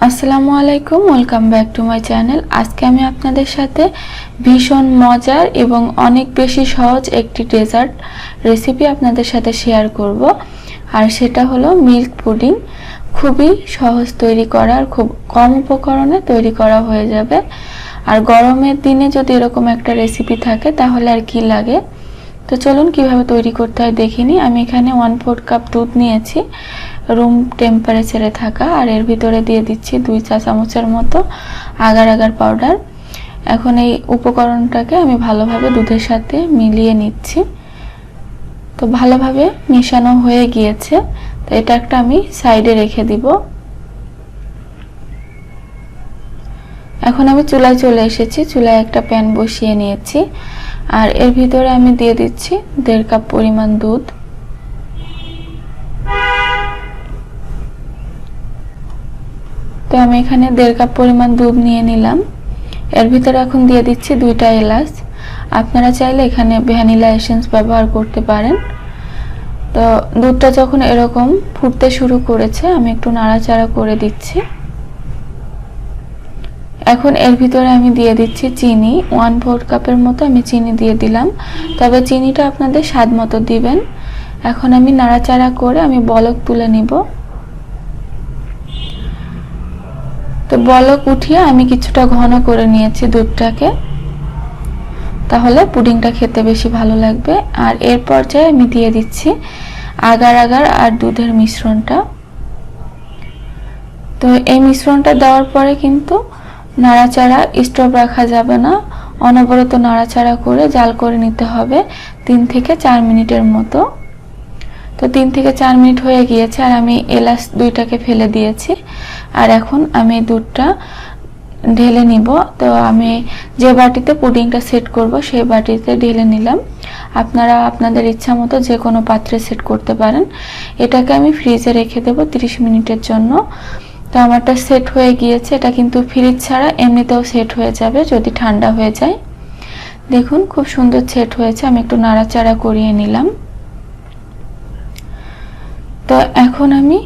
আসসালামু আলাইকুম, welcome back to my channel. আজকে আমি আপনাদের সাথে ভীষণ মজার এবং অনেক বেশি সহজ একটি ডেজার্ট রেসিপি আপনাদের সাথে শেয়ার করব, আর সেটা হলো মিল্ক পুডিং। খুবই সহজ তৈরি করা, আর খুব কম উপকরণে তৈরি করা হয়ে যাবে। আর গরমের দিনে যদি এরকম একটা রেসিপি থাকে তাহলে আর কি লাগে। তো চলুন কিভাবে তৈরি করতে হয় দেখিনি। আমি এখানে 1/4 কাপ দুধ নিয়েছি, রুম টেম্পারেচারে থাকা, আর এর ভিতরে দিয়ে দিচ্ছি 2 চা চামচের মতো আগার আগার পাউডার। এখন এই উপকরণটাকে আমি ভালোভাবে দুধের সাথে মিলিয়ে নিচ্ছি। তো ভালোভাবে মেশানো হয়ে গিয়েছে, তো এটা একটা আমি সাইডে রেখে দিব। এখন আমি চুলায় চলে এসেছি, চুলায় একটা প্যান বসিয়ে নিয়েছি, আর এর ভিতরে আমি দিয়ে দিচ্ছি 1.5 কাপ পরিমাণ দুধ। তো আমি এখানে 1.5 কাপ পরিমাণ দুধ নিয়ে নিলাম। এর ভিতরে এখন দিয়ে দিচ্ছি 2টা এলাচ। আপনারা চাইলে এখানে ভ্যানিলা এসেন্স ব্যবহার করতে পারেন। তো দুধটা যখন এরকম ফুটতে শুরু করেছে, আমি একটু নাড়াচাড়া করে দিচ্ছি। এখন এর ভিতরে আমি দিয়ে দিচ্ছি চিনি, 1/4 কাপের মতো আমি চিনি দিয়ে দিলাম, তবে চিনিটা আপনাদের স্বাদ মতো দিবেন। এখন আমি নাড়াচাড়া করে আমি বলক তুলে নিব। তো বলক উঠিয়ে আমি কিছুটা ঘন করে নিয়েছি দুধটাকে, তাহলে পুডিংটা খেতে বেশি ভালো লাগবে। আর এর পর্যায়ে আমি দিয়ে দিচ্ছি আগার আগার আর দুধের মিশ্রণটা। তো এই মিশ্রণটা দেওয়ার পরে কিন্তু নাড়াচাড়া স্টপ রাখা যাবে না, অনবরত নাড়াচাড়া করে জাল করে নিতে হবে 3 থেকে 4 মিনিটের মতো। তো 3 থেকে 4 মিনিট হয়ে গিয়েছে, আর আমি এলাচ 2টাকে ফেলে দিয়েছি। আর এখন আমি দুধটা ঢেলে নিব। তো আমি যে বাটিতে পুডিংটা সেট করব সেই বাটিতে ঢেলে নিলাম। আপনারা আপনাদের ইচ্ছা মতো যে কোনো পাত্রে সেট করতে পারেন। এটাকে আমি ফ্রিজে রেখে দেব 30 মিনিটের জন্য। তো আমারটা সেট হয়ে গিয়েছে। এটা কিন্তু ফ্রিজ ছাড়া এমনিতেও সেট হয়ে যাবে যদি ঠান্ডা হয়ে যায়। দেখুন খুব সুন্দর সেট হয়েছে। আমি একটু নাড়াচাড়া করিয়ে নিলাম। তো এখন আমি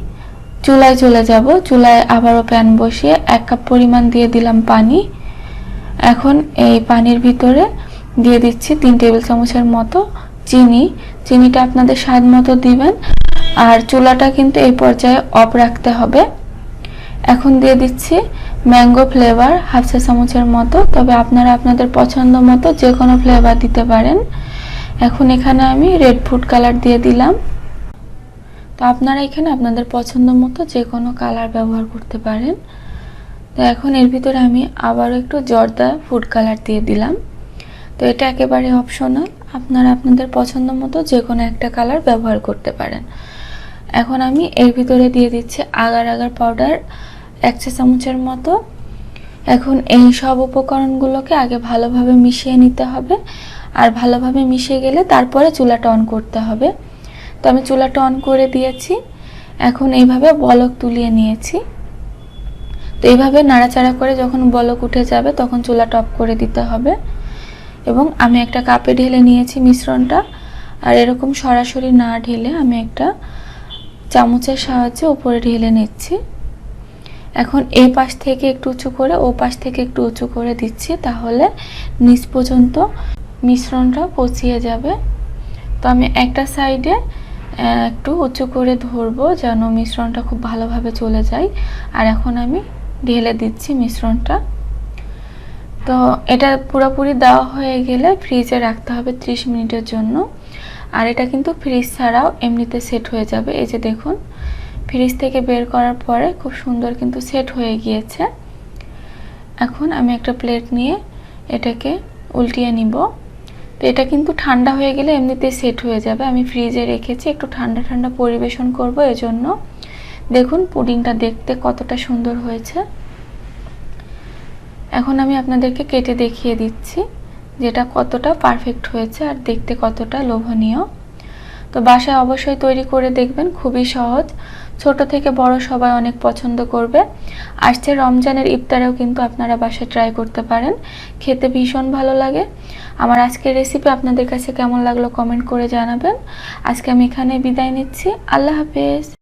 চুলায় চলে যাব। চুলায় আবারও প্যান বসিয়ে 1 কাপ পরিমাণ দিয়ে দিলাম পানি। এখন এই পানির ভিতরে দিয়ে দিচ্ছি 3 টেবিল চামচের মতো চিনি। চিনিটা আপনাদের স্বাদ মতো দিবেন, আর চুলাটা কিন্তু এই পর্যায়ে অফ রাখতে হবে। এখন দিয়ে দিচ্ছি ম্যাঙ্গো ফ্লেভার 1/2 চা চামচের মতো, তবে আপনারা আপনাদের পছন্দ মতো যে কোনো ফ্লেভার দিতে পারেন। এখন এখানে আমি রেড ফুড কালার দিয়ে দিলাম। তো আপনারা এখানে আপনাদের পছন্দ মতো যে কোনো কালার ব্যবহার করতে পারেন। তো এখন এর ভিতরে আমি আবারও একটু জর্দা ফুড কালার দিয়ে দিলাম। তো এটা একেবারে অপশনাল, আপনারা আপনাদের পছন্দ মতো যে কোনো একটা কালার ব্যবহার করতে পারেন। এখন আমি এর ভিতরে দিয়ে দিচ্ছি আগার আগার পাউডার 1 চা চামচের মতো। এখন এই সব উপকরণগুলোকে আগে ভালোভাবে মিশিয়ে নিতে হবে, আর ভালোভাবে মিশে গেলে তারপরে চুলাটা অন করতে হবে। তো আমি চুলাটা অন করে দিয়েছি। এখন এইভাবে বলক তুলিয়ে নিয়েছি। তো এইভাবে নাড়াচাড়া করে যখন বলক উঠে যাবে তখন চুলাটা অফ করে দিতে হবে। এবং আমি একটা কাপে ঢেলে নিয়েছি মিশ্রণটা, আর এরকম সরাসরি না ঢেলে আমি একটা চামচের সাহায্যে উপরে ঢেলে নিচ্ছি। এখন এই পাশ থেকে একটু উঁচু করে ও পাশ থেকে একটু উঁচু করে দিচ্ছি, তাহলে নিচ পর্যন্ত মিশ্রণটা পৌঁছিয়ে যাবে। তো আমি একটা সাইডে একটু উঁচু করে ধরবো যেন মিশ্রণটা খুব ভালোভাবে চলে যায়। আর এখন আমি ঢেলে দিচ্ছি মিশ্রণটা। তো এটা পুরোপুরি দেওয়া হয়ে গেলে ফ্রিজে রাখতে হবে 30 মিনিটের জন্য। আর এটা কিন্তু ফ্রিজ ছাড়াও এমনিতে সেট হয়ে যাবে। এই যে দেখুন, ফ্রিজ থেকে বের করার পরে খুব সুন্দর কিন্তু সেট হয়ে গিয়েছে। এখন আমি একটা প্লেট নিয়ে এটাকে উল্টিয়ে নিব। তো এটা কিন্তু ঠান্ডা হয়ে গেলে এমনিতেই সেট হয়ে যাবে। আমি ফ্রিজে রেখেছি, একটু ঠান্ডা ঠান্ডা পরিবেশন করব এজন্য। দেখুন পুডিংটা দেখতে কতটা সুন্দর হয়েছে। এখন আমি আপনাদেরকে কেটে দেখিয়ে দিচ্ছি যেটা কতটা পারফেক্ট হয়েছে আর দেখতে কতটা লোভনীয়। তো বাসায় অবশ্যই তৈরি করে দেখবেন, খুবই সহজ, ছোট থেকে বড় সবাই অনেক পছন্দ করবে। আসছে রমজানের ইফতারেও কিন্তু আপনারা বাসায় ট্রাই করতে পারেন, খেতে ভীষণ ভালো লাগে। আমার আজকের রেসিপি আপনাদের কাছে কেমন লাগলো কমেন্ট করে জানাবেন। আজকে আমি এখানে বিদায় নিচ্ছি। আল্লাহ হাফেজ।